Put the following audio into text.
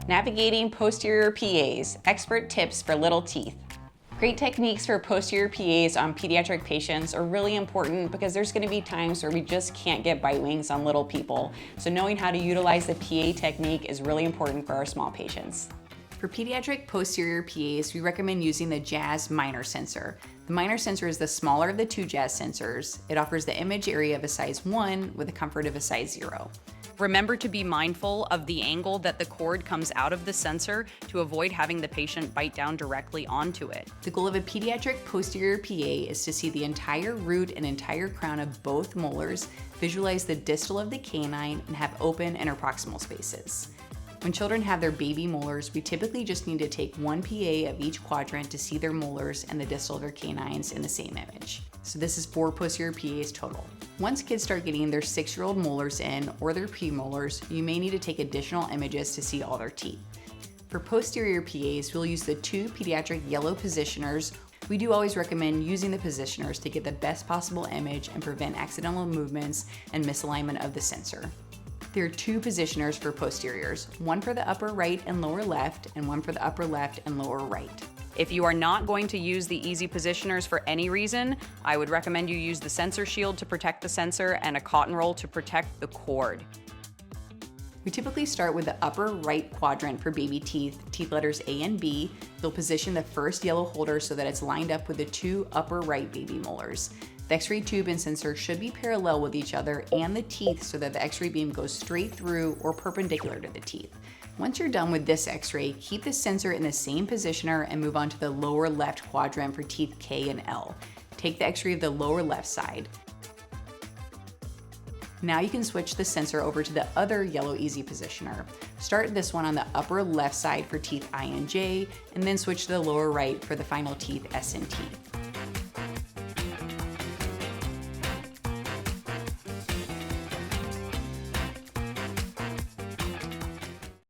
Navigating posterior PAs, expert tips for little teeth. Great techniques for posterior PAs on pediatric patients are really important because there's going to be times where we just can't get bite wings on little people. So knowing how to utilize the PA technique is really important for our small patients. For pediatric posterior PAs, we recommend using the JAZ minor sensor. The minor sensor is the smaller of the two JAZ sensors. It offers the image area of a size 1 with the comfort of a size 0. Remember to be mindful of the angle that the cord comes out of the sensor to avoid having the patient bite down directly onto it. The goal of a pediatric posterior PA is to see the entire root and entire crown of both molars, visualize the distal of the canine, and have open interproximal spaces. When children have their baby molars, we typically just need to take one PA of each quadrant to see their molars and the distal of their canines in the same image. So this is 4 posterior PAs total. Once kids start getting their 6-year-old molars in or their premolars, you may need to take additional images to see all their teeth. For posterior PAs, we'll use the 2 pediatric yellow positioners. We do always recommend using the positioners to get the best possible image and prevent accidental movements and misalignment of the sensor. There are 2 positioners for posteriors, one for the upper right and lower left, and one for the upper left and lower right. If you are not going to use the easy positioners for any reason, I would recommend you use the sensor shield to protect the sensor and a cotton roll to protect the cord. We typically start with the upper right quadrant for baby teeth, teeth letters A and B. You'll position the first yellow holder so that it's lined up with the 2 upper right baby molars. The X-ray tube and sensor should be parallel with each other and the teeth so that the X-ray beam goes straight through or perpendicular to the teeth. Once you're done with this X-ray, keep the sensor in the same positioner and move on to the lower left quadrant for teeth K and L. Take the X-ray of the lower left side. Now you can switch the sensor over to the other yellow easy positioner. Start this one on the upper left side for teeth I and J, and then switch to the lower right for the final teeth S and T.